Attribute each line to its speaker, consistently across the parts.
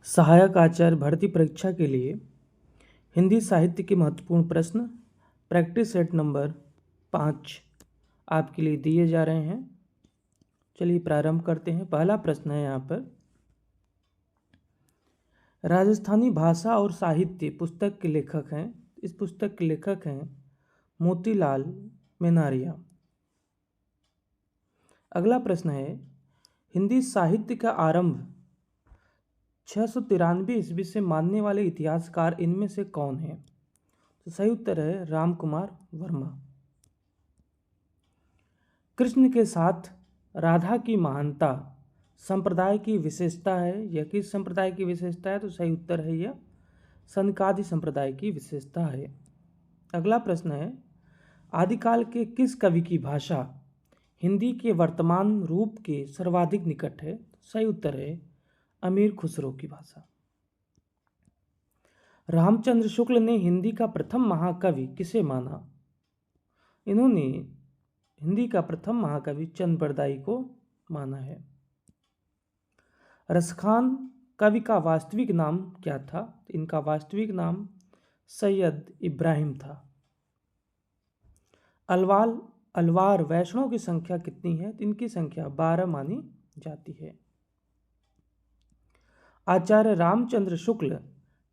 Speaker 1: सहायक आचार्य भर्ती परीक्षा के लिए हिंदी साहित्य के महत्वपूर्ण प्रश्न प्रैक्टिस सेट नंबर 5 आपके लिए दिए जा रहे हैं। चलिए प्रारंभ करते हैं। पहला प्रश्न है यहाँ पर, राजस्थानी भाषा और साहित्य पुस्तक के लेखक हैं। इस पुस्तक के लेखक हैं मोतीलाल मेनारिया। अगला प्रश्न है, हिंदी साहित्य का आरंभ 693 ईस्वी से मानने वाले इतिहासकार इनमें से कौन है? तो सही उत्तर है राम कुमार वर्मा। कृष्ण के साथ राधा की महानता संप्रदाय की विशेषता है। यह किस संप्रदाय की विशेषता है? तो सही उत्तर है यह सनकादि संप्रदाय की विशेषता है। अगला प्रश्न है, आदिकाल के किस कवि की भाषा हिंदी के वर्तमान रूप के सर्वाधिक निकट है? सही उत्तर है अमीर खुसरो की भाषा। रामचंद्र शुक्ल ने हिंदी का प्रथम महाकवि किसे माना? इन्होंने हिंदी का प्रथम महाकवि चंद बरदाई को माना है। रसखान कवि का वास्तविक नाम क्या था? इनका वास्तविक नाम सैयद इब्राहिम था। अलवार वैष्णव की संख्या कितनी है? इनकी संख्या 12 मानी जाती है। आचार्य रामचंद्र शुक्ल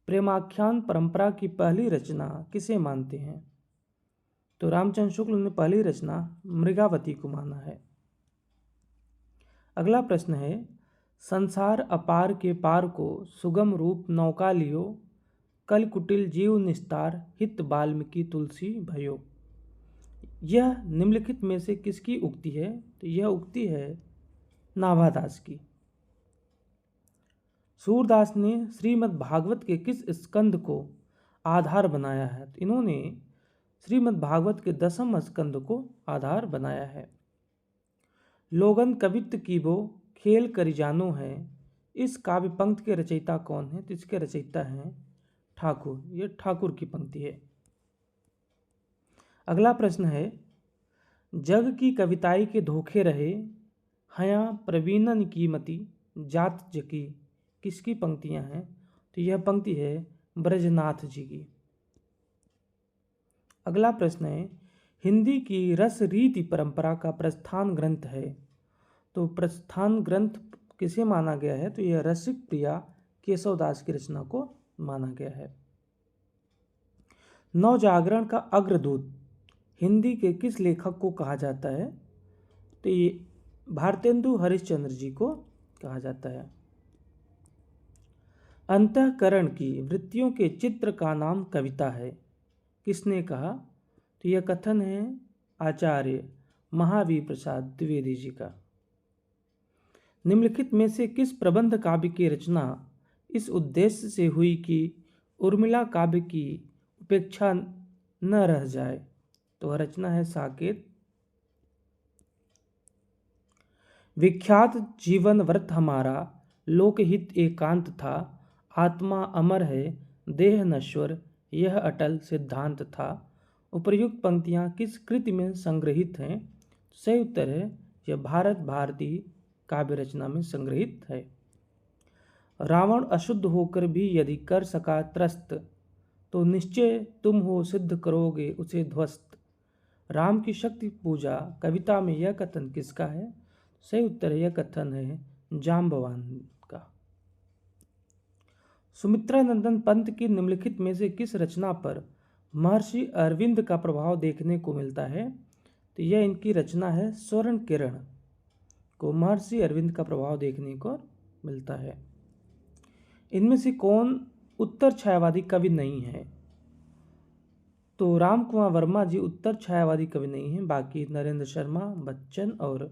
Speaker 1: प्रेमाख्यान परंपरा की पहली रचना किसे मानते हैं? तो रामचंद्र शुक्ल ने पहली रचना मृगावती को माना है। अगला प्रश्न है, संसार अपार के पार को सुगम रूप नौका लियो, कल कुटिल जीव निस्तार हित वाल्मीकि तुलसी भयो। यह निम्नलिखित में से किसकी उक्ति है? तो यह उक्ति है नाभादास की। सूरदास ने श्रीमद् भागवत के किस स्कंद को आधार बनाया है? तो इन्होंने श्रीमद् भागवत के 10वें स्कंद को आधार बनाया है। लोगन कवित्व की वो खेल करी जानो है, इस काव्य पंक्ति के रचयिता कौन है? तो इसके रचयिता हैं ठाकुर। ये ठाकुर की पंक्ति है। अगला प्रश्न है, जग की कविताई के धोखे रहे हया प्रवीणन की मति जात जकी, किसकी पंक्तियां हैं? तो यह पंक्ति है ब्रजनाथ जी की। अगला प्रश्न है, हिंदी की रस रीति परंपरा का प्रस्थान ग्रंथ है। तो प्रस्थान ग्रंथ किसे माना गया है? तो यह रसिक प्रिया केशवदास की रचना को माना गया है। नवजागरण का अग्रदूत हिंदी के किस लेखक को कहा जाता है? तो ये भारतेंदु हरिश्चंद्र जी को कहा जाता है। अंतःकरण की वृत्तियों के चित्र का नाम कविता है, किसने कहा? तो यह कथन है आचार्य महावीर प्रसाद द्विवेदी जी का। निम्नलिखित में से किस प्रबंध काव्य की रचना इस उद्देश्य से हुई कि उर्मिला काव्य की उपेक्षा न रह जाए? तो वह रचना है साकेत। विख्यात जीवन व्रत हमारा लोकहित एकांत था, आत्मा अमर है देह नश्वर यह अटल सिद्धांत था। उपर्युक्त पंक्तियां किस कृति में संग्रहित हैं? सही उत्तर है यह भारत भारती काव्य रचना में संग्रहित है। रावण अशुद्ध होकर भी यदि कर सका त्रस्त, तो निश्चय तुम हो सिद्ध करोगे उसे ध्वस्त। राम की शक्ति पूजा कविता में यह कथन किसका है? सही उत्तर है यह कथन है जाम्बवान का। सुमित्रानंदन पंत की निम्नलिखित में से किस रचना पर महर्षि अरविंद का प्रभाव देखने को मिलता है? तो यह इनकी रचना है स्वर्ण किरण को महर्षि अरविंद का प्रभाव देखने को मिलता है। इनमें से कौन उत्तर छायावादी कवि नहीं है? तो राम कुमार वर्मा जी उत्तर छायावादी कवि नहीं हैं, बाकी नरेंद्र शर्मा, बच्चन और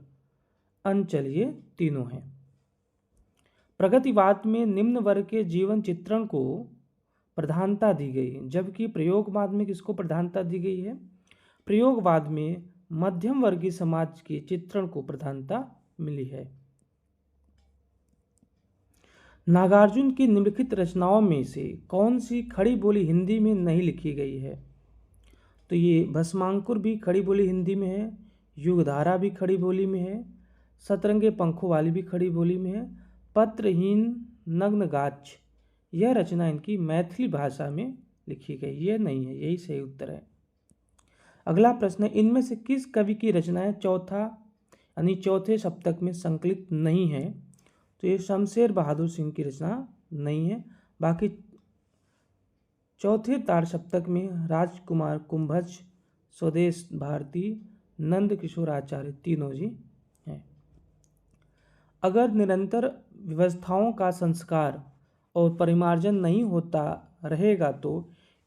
Speaker 1: अंचल ये तीनों हैं। प्रगतिवाद में निम्न वर्ग के जीवन चित्रण को प्रधानता दी गई, जबकि प्रयोगवाद में किसको प्रधानता दी गई है? प्रयोगवाद में मध्यम वर्गीय समाज के चित्रण को प्रधानता मिली है। नागार्जुन की निम्नलिखित रचनाओं में से कौन सी खड़ी बोली हिंदी में नहीं लिखी गई है? तो ये भस्मांकुर भी खड़ी बोली हिंदी में है, युगधारा भी खड़ी बोली में है, सतरंगे पंखों वाली भी खड़ी बोली में है, पत्रहीन नग्नगाछ यह रचना इनकी मैथिली भाषा में लिखी गई। यह नहीं है, यही सही उत्तर है। अगला प्रश्न है, इनमें से किस कवि की रचनाएं चौथे सप्तक में संकलित नहीं है? तो ये शमशेर बहादुर सिंह की रचना नहीं है। बाकी चौथे तार सप्तक में राजकुमार कुंभज, स्वदेश भारती, नंद किशोर आचार्य तीनों जी हैं। अगर निरंतर व्यवस्थाओं का संस्कार और परिमार्जन नहीं होता रहेगा तो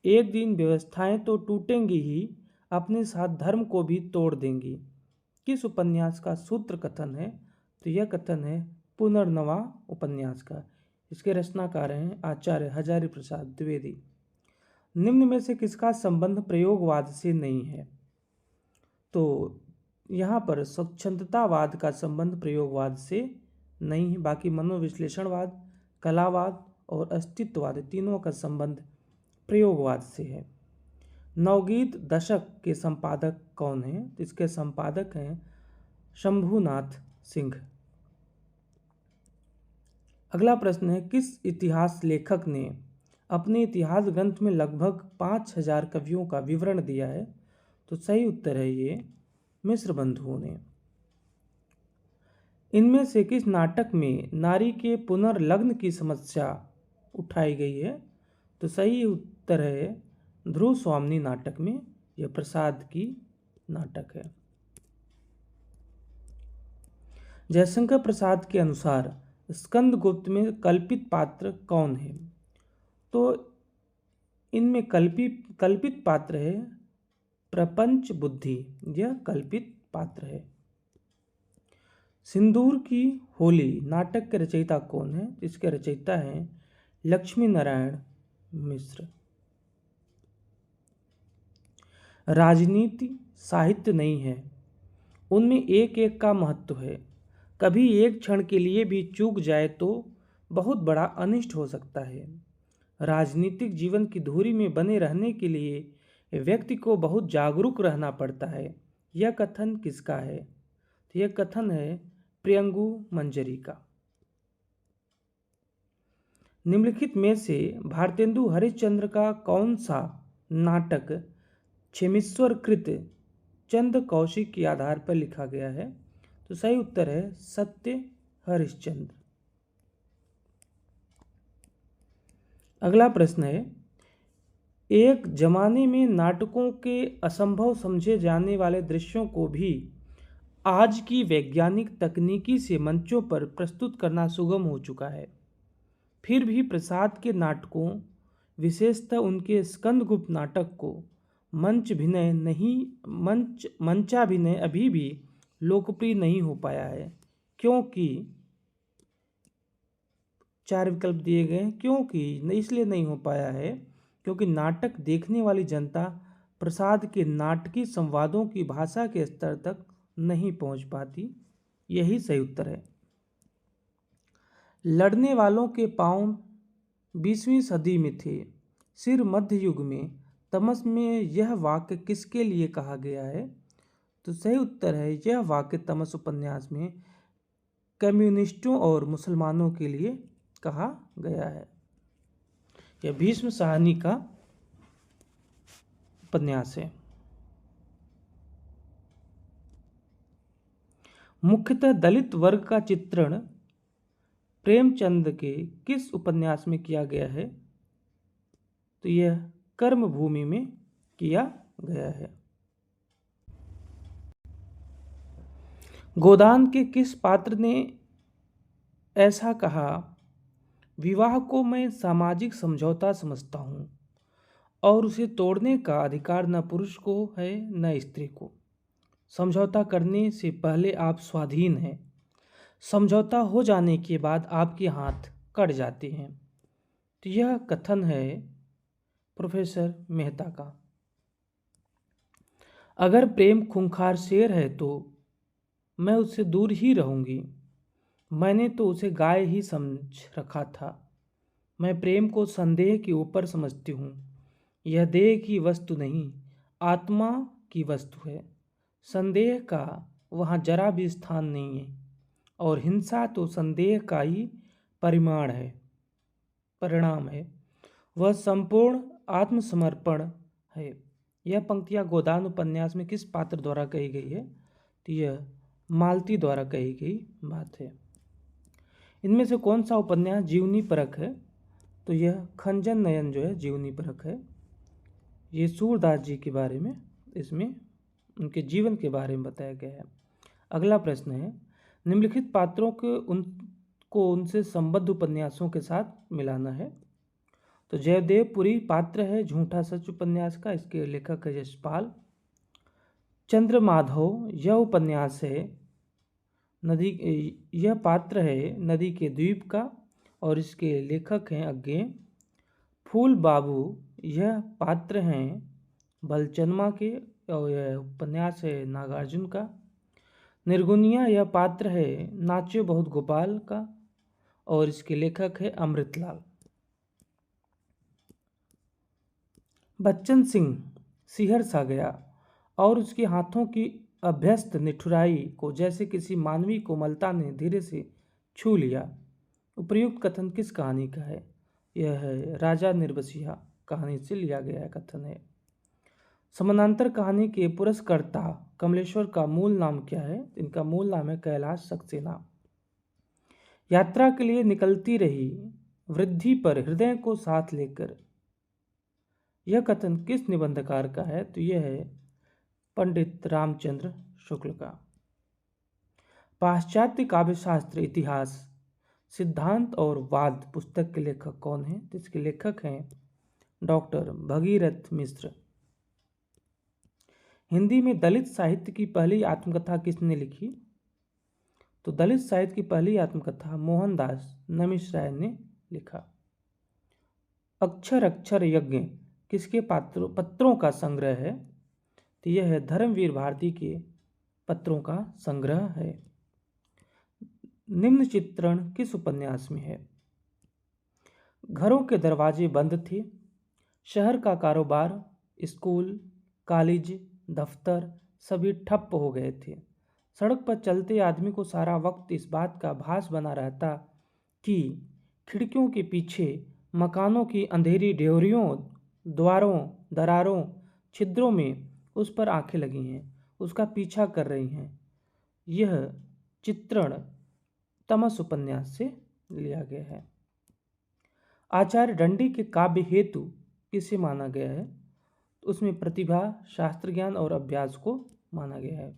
Speaker 1: एक दिन व्यवस्थाएं तो टूटेंगी ही, अपने साथ धर्म को भी तोड़ देंगी। किस उपन्यास का सूत्र कथन है? तो यह कथन है पुनर्नवा उपन्यास का। इसके रचनाकार हैं आचार्य हजारी प्रसाद द्विवेदी। निम्न में से किसका संबंध प्रयोगवाद से नहीं है? तो यहाँ पर स्वच्छंदतावाद का संबंध प्रयोगवाद से नहीं है। बाकी मनोविश्लेषणवाद, कलावाद और अस्तित्ववाद तीनों का संबंध प्रयोगवाद से है। नवगीत दशक के संपादक कौन हैं? इसके संपादक हैं शंभुनाथ सिंह। अगला प्रश्न है, किस इतिहास लेखक ने अपने इतिहास ग्रंथ में लगभग 5000 कवियों का विवरण दिया है? तो सही उत्तर है ये मिश्र बंधुओं ने। इनमें से किस नाटक में नारी के पुनर्लग्न की समस्या उठाई गई है? तो सही उत्तर है ध्रुव स्वामिनी नाटक में। यह प्रसाद की नाटक है। जयशंकर प्रसाद के अनुसार स्कंदगुप्त में कल्पित पात्र कौन है? तो इनमें कल्पित पात्र है प्रपंच बुद्धि। यह कल्पित पात्र है। सिंदूर की होली नाटक के रचयिता कौन है? इसके रचयिता हैं लक्ष्मी नारायण मिश्र। राजनीति साहित्य नहीं है, उनमें एक एक का महत्व है। कभी एक क्षण के लिए भी चूक जाए तो बहुत बड़ा अनिष्ट हो सकता है। राजनीतिक जीवन की धुरी में बने रहने के लिए व्यक्ति को बहुत जागरूक रहना पड़ता है। यह कथन किसका है? तो यह कथन है प्रियंगु मंजरी का। निम्नलिखित में से भारतेंदु हरिश्चंद्र का कौन सा नाटक क्षेमीश्वर कृत चंद कौशिक के आधार पर लिखा गया है? तो सही उत्तर है सत्य हरिश्चंद्र। अगला प्रश्न है, एक जमाने में नाटकों के असंभव समझे जाने वाले दृश्यों को भी आज की वैज्ञानिक तकनीकी से मंचों पर प्रस्तुत करना सुगम हो चुका है। फिर भी प्रसाद के नाटकों, विशेषतः उनके स्कंदगुप्त नाटक को मंचाभिनय अभी भी लोकप्रिय नहीं हो पाया है। क्योंकि 4 विकल्प दिए गए हैं। क्योंकि इसलिए नहीं हो पाया है क्योंकि नाटक देखने वाली जनता प्रसाद के नाटकीय संवादों की भाषा के स्तर तक नहीं पहुंच पाती। यही सही उत्तर है। लड़ने वालों के पांव 20वीं सदी में थे, सिर मध्य युग में। तमस में यह वाक्य किसके लिए कहा गया है? तो सही उत्तर है यह वाक्य तमस उपन्यास में कम्युनिस्टों और मुसलमानों के लिए कहा गया है। यह भीष्म साहनी का उपन्यास है। मुख्यतः दलित वर्ग का चित्रण प्रेमचंद के किस उपन्यास में किया गया है? तो यह कर्मभूमि में किया गया है। गोदान के किस पात्र ने ऐसा कहा, विवाह को मैं सामाजिक समझौता समझता हूँ और उसे तोड़ने का अधिकार न पुरुष को है न स्त्री को। समझौता करने से पहले आप स्वाधीन हैं, समझौता हो जाने के बाद आपके हाथ कट जाते हैं। तो यह कथन है प्रोफेसर मेहता का। अगर प्रेम खूंखार शेर है तो मैं उससे दूर ही रहूंगी। मैंने तो उसे गाय ही समझ रखा था। मैं प्रेम को संदेह के ऊपर समझती हूँ। यह देह की वस्तु नहीं, आत्मा की वस्तु है। संदेह का वहाँ जरा भी स्थान नहीं है और हिंसा तो संदेह का ही परिमाण है। परिणाम है वह संपूर्ण आत्मसमर्पण है। यह पंक्तियाँ गोदान उपन्यास में किस पात्र द्वारा कही गई है? तो यह मालती द्वारा कही गई बात है। इनमें से कौन सा उपन्यास जीवनी परक है? तो यह खंजन नयन जो है जीवनी परक है। ये सूरदास जी के बारे में, इसमें उनके जीवन के बारे में बताया गया है। अगला प्रश्न है, निम्नलिखित पात्रों को उनसे संबद्ध उपन्यासों के साथ मिलाना है। तो जयदेवपुरी पात्र है झूठा सच उपन्यास का, इसके लेखक है यशपाल। चंद्रमाधव यह उपन्यास है यह पात्र है नदी के द्वीप का और इसके लेखक हैं अज्ञे। फूल बाबू यह पात्र हैं बलचनमा के और यह उपन्यास है नागार्जुन का। निर्गुनिया यह पात्र है नाच्यो बहुत गोपाल का और इसके लेखक है अमृतलाल। बच्चन सिंह सिहर सा गया और उसके हाथों की अभ्यस्त निठुराई को जैसे किसी मानवी कोमलता ने धीरे से छू लिया। उपर्युक्त कथन किस कहानी का है? यह है राजा निर्बसिया कहानी से लिया गया कथन है। समानांतर कहानी के पुरस्कर्ता कमलेश्वर का मूल नाम क्या है? इनका मूल नाम है कैलाश सक्सेना। यात्रा के लिए निकलती रही वृद्धि पर हृदय को साथ लेकर, यह कथन किस निबंधकार का है? तो यह है पंडित रामचंद्र शुक्ल का। पाश्चात्य काव्यशास्त्र इतिहास सिद्धांत और वाद पुस्तक के लेखक कौन हैं? तो इसके लेखक हैं डॉक्टर भगीरथ मिश्र। हिंदी में दलित साहित्य की पहली आत्मकथा किसने लिखी? तो दलित साहित्य की पहली आत्मकथा मोहनदास नमिश राय ने लिखा। अक्षर अक्षर यज्ञ किसके पत्रों का संग्रह है? तो यह है धर्मवीर भारती के पत्रों का संग्रह है। निम्न चित्रण किस उपन्यास में है? घरों के दरवाजे बंद थे, शहर का कारोबार, स्कूल, कॉलेज, दफ्तर सभी ठप हो गए थे। सड़क पर चलते आदमी को सारा वक्त इस बात का भास बना रहता कि खिड़कियों के पीछे मकानों की अंधेरी ड्योरियों, द्वारों, दरारों, छिद्रों में उस पर आंखें लगी हैं, उसका पीछा कर रही हैं। यह चित्रण तमस उपन्यास से लिया गया है। आचार्य दंडी के काव्य हेतु किसे माना गया है? उसमें प्रतिभा, शास्त्र ज्ञान और अभ्यास को माना गया है।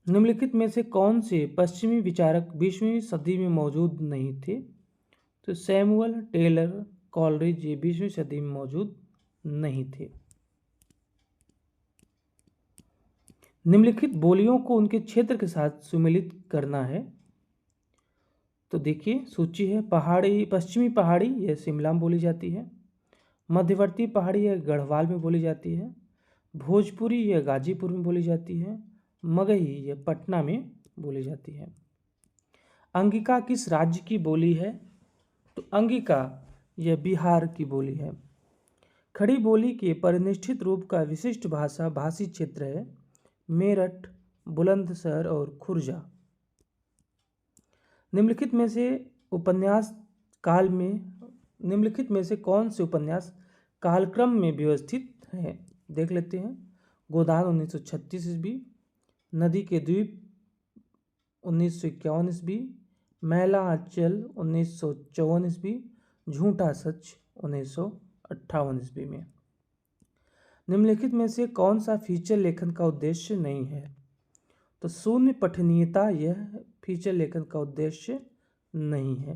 Speaker 1: निम्नलिखित में से कौन से पश्चिमी विचारक 20वीं सदी में मौजूद नहीं थे? तो सैमुअल टेलर कॉलरिज ये 20वीं सदी में मौजूद नहीं थे। निम्नलिखित बोलियों को उनके क्षेत्र के साथ सुमेलित करना है। तो देखिए सूची है, पहाड़ी, पश्चिमी पहाड़ी यह शिमला में बोली जाती है, मध्यवर्ती पहाड़ी यह गढ़वाल में बोली जाती है, भोजपुरी यह गाजीपुर में बोली जाती है, मगही यह पटना में बोली जाती है। अंगिका किस राज्य की बोली है? तो अंगिका यह बिहार की बोली है। खड़ी बोली के परिनिष्ठित रूप का विशिष्ट भाषी क्षेत्र है मेरठ, बुलंदशहर और खुर्जा। निम्नलिखित में से कौन से उपन्यास कालक्रम में व्यवस्थित हैं? देख लेते हैं। गोदान 1936 ईस्वी, नदी के द्वीप 1951 ईस्वी, मैला आंचल 1954 ईस्वी, झूठा सच 1958 ईस्वी में। निम्नलिखित में से कौन सा फीचर लेखन का उद्देश्य नहीं है? तो शून्य पठनीयता यह फीचर लेखन का उद्देश्य नहीं है,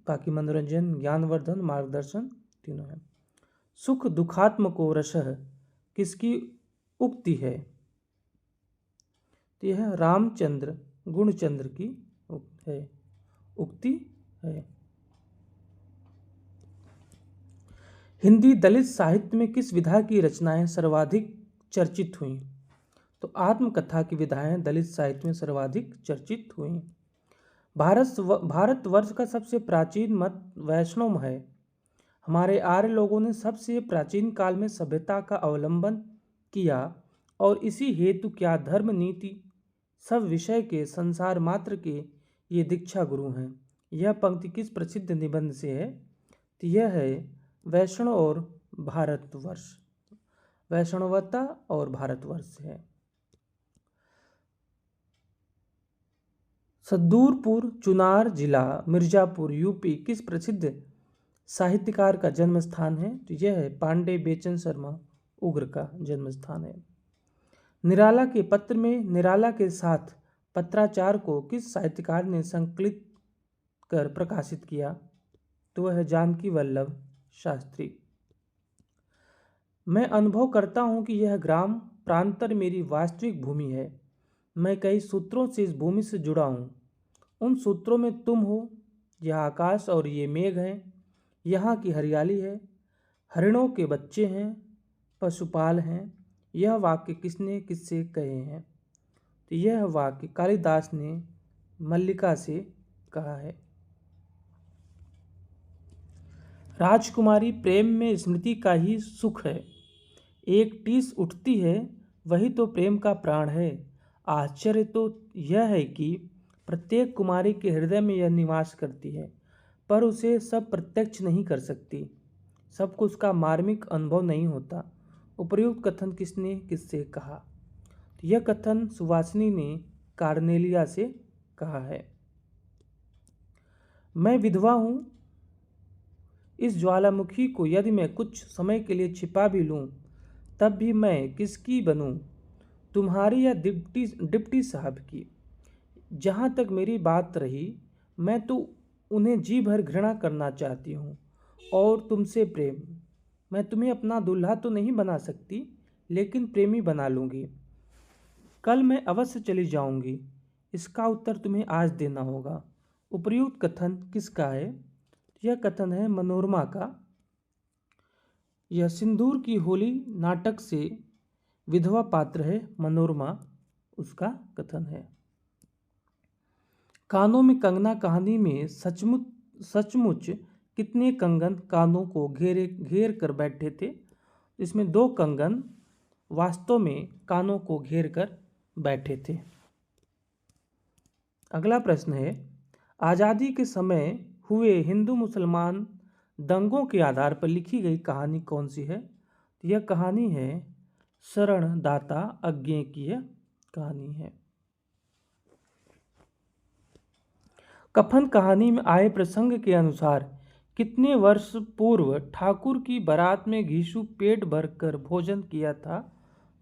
Speaker 1: बाकी मनोरंजन, ज्ञानवर्धन, मार्गदर्शन तीनों है। सुख दुखात्मको रसः किसकी उक्ति है? तो यह रामचंद्र गुणचंद्र की उक्ति है। हिंदी दलित साहित्य में किस विधा की रचनाएं सर्वाधिक चर्चित हुईं? तो आत्मकथा की विधाएं दलित साहित्य में सर्वाधिक चर्चित हुईं। भारतवर्ष का सबसे प्राचीन मत वैष्णव है। हमारे आर्य लोगों ने सबसे प्राचीन काल में सभ्यता का अवलंबन किया और इसी हेतु क्या धर्म नीति सब विषय के संसार मात्र के ये दीक्षा गुरु हैं। यह पंक्ति किस प्रसिद्ध निबंध से है? तो यह है वैष्णव और भारतवर्ष, वैष्णवता और भारतवर्ष है। सद्दूरपुर चुनार जिला मिर्जापुर यूपी किस प्रसिद्ध साहित्यकार का जन्म स्थान है? तो यह है पांडे बेचन शर्मा उग्र का जन्म स्थान है। निराला के पत्र में निराला के साथ पत्राचार को किस साहित्यकार ने संकलित कर प्रकाशित किया? तो वह है जानकी वल्लभ शास्त्री। मैं अनुभव करता हूँ कि यह ग्राम प्रांतर मेरी वास्तविक भूमि है। मैं कई सूत्रों से इस भूमि से जुड़ा हूँ। उन सूत्रों में तुम हो, यह आकाश और ये मेघ हैं, यहाँ की हरियाली है, हरिणों के बच्चे हैं, पशुपाल हैं। यह वाक्य किसने किससे कहे हैं? तो यह वाक्य कालिदास ने मल्लिका से कहा है। राजकुमारी प्रेम में स्मृति का ही सुख है, एक टीस उठती है वही तो प्रेम का प्राण है। आश्चर्य तो यह है कि प्रत्येक कुमारी के हृदय में यह निवास करती है, पर उसे सब प्रत्यक्ष नहीं कर सकती, सबको उसका मार्मिक अनुभव नहीं होता। उपर्युक्त कथन किसने किससे कहा? यह कथन सुवासिनी ने कार्नेलिया से कहा है। मैं विधवा हूँ, इस ज्वालामुखी को यदि मैं कुछ समय के लिए छिपा भी लूँ तब भी मैं किसकी बनूँ? तुम्हारी या डिप्टी साहब की? जहाँ तक मेरी बात रही, मैं तो उन्हें जी भर घृणा करना चाहती हूँ और तुमसे प्रेम। मैं तुम्हें अपना दूल्हा तो नहीं बना सकती, लेकिन प्रेमी बना लूँगी। कल मैं अवश्य चली जाऊँगी, इसका उत्तर तुम्हें आज देना होगा। उपर्युक्त कथन किसका है? यह कथन है मनोरमा का। यह सिंदूर की होली नाटक से विधवा पात्र है मनोरमा, उसका कथन है। कानों में कंगना कहानी में सचमुच कितने कंगन कानों को घेर कर बैठे थे? इसमें 2 कंगन वास्तव में कानों को घेर कर बैठे थे। अगला प्रश्न है, आज़ादी के समय हुए हिंदू मुसलमान दंगों के आधार पर लिखी गई कहानी कौन सी है? यह कहानी है शरणदाता अज्ञेय कहानी है। कफन कहानी में आए प्रसंग के अनुसार कितने वर्ष पूर्व ठाकुर की बारात में घीसू पेट भर कर भोजन किया था?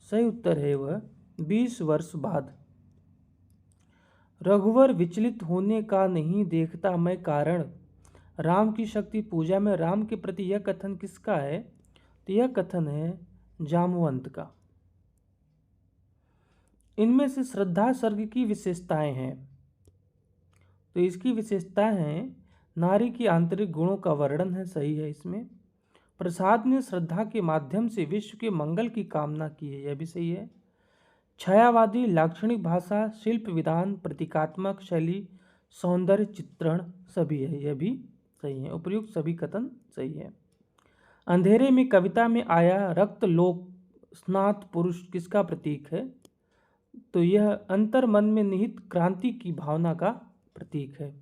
Speaker 1: सही उत्तर है वह 20 वर्ष बाद। रघुवर विचलित होने का नहीं देखता मैं कारण, राम की शक्ति पूजा में राम के प्रति यह कथन किसका है? तो यह कथन है जामवंत का। इनमें से श्रद्धा सर्ग की विशेषताएं हैं। तो इसकी विशेषताएं हैं, नारी की आंतरिक गुणों का वर्णन है, सही है इसमें। प्रसाद ने श्रद्धा के माध्यम से विश्व के मंगल की कामना की है, यह भी सही है। छायावादी लाक्षणिक भाषा, शिल्प विधान, प्रतीकात्मक शैली, सौंदर्य चित्रण सभी है, यह भी सही है। उपर्युक्त सभी कथन सही है। अंधेरे में कविता में आया रक्त लोक स्नात पुरुष किसका प्रतीक है? तो यह अंतर मन में निहित क्रांति की भावना का प्रतीक है।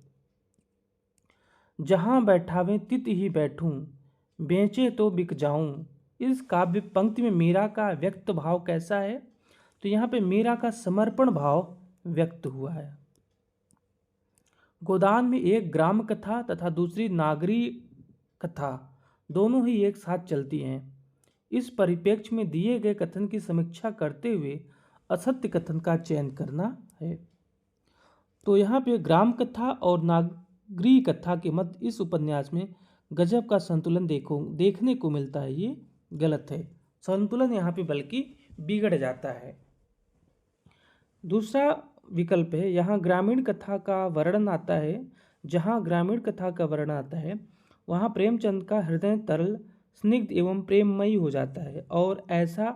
Speaker 1: जहाँ बैठावे तित ही बैठूं, बेचे तो बिक जाऊं। इस काव्य पंक्ति में मीरा का व्यक्त भाव कैसा है? तो यहाँ पे मीरा का समर्पण भाव व्यक्त हुआ है। गोदान में एक ग्राम कथा तथा दूसरी नागरी कथा दोनों ही एक साथ चलती हैं। इस परिप्रेक्ष्य में दिए गए कथन की समीक्षा करते हुए असत्य कथन का चयन करना है। तो यहाँ पे ग्राम कथा और नागरी कथा के मध्य इस उपन्यास में गजब का संतुलन देखने को मिलता है, ये गलत है। संतुलन यहाँ पे बल्कि बिगड़ जाता है। दूसरा विकल्प है, यहाँ ग्रामीण कथा का वर्णन आता है। जहाँ ग्रामीण कथा का वर्णन आता है वहाँ प्रेमचंद का हृदय तरल, स्निग्ध एवं प्रेममयी हो जाता है और ऐसा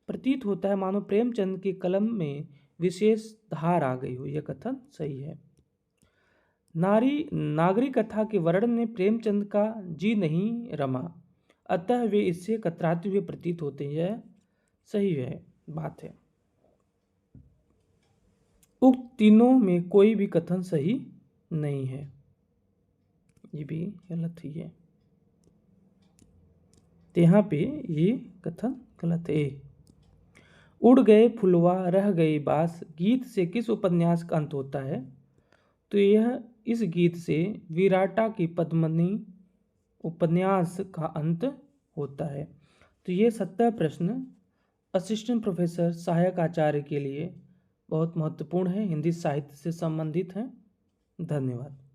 Speaker 1: प्रतीत होता है मानो प्रेमचंद के कलम में विशेष धार आ गई हो। यह कथन सही है। नागरी कथा के वर्णन में प्रेमचंद का जी नहीं रमा, अतः वे इससे कतराते हुए प्रतीत होते हैं, यह सही है बात है। उक्त तीनों में कोई भी कथन सही नहीं है। ये भी गलत ही है, तो यहाँ पे ये कथन गलत है। उड़ गए फुलवा रह गई बास गीत से किस उपन्यास का अंत होता है? तो यह इस गीत से विराटा की पद्मिनी उपन्यास का अंत होता है। तो ये 70 प्रश्न असिस्टेंट प्रोफेसर सहायक आचार्य के लिए बहुत महत्वपूर्ण है, हिंदी साहित्य से संबंधित हैं। धन्यवाद।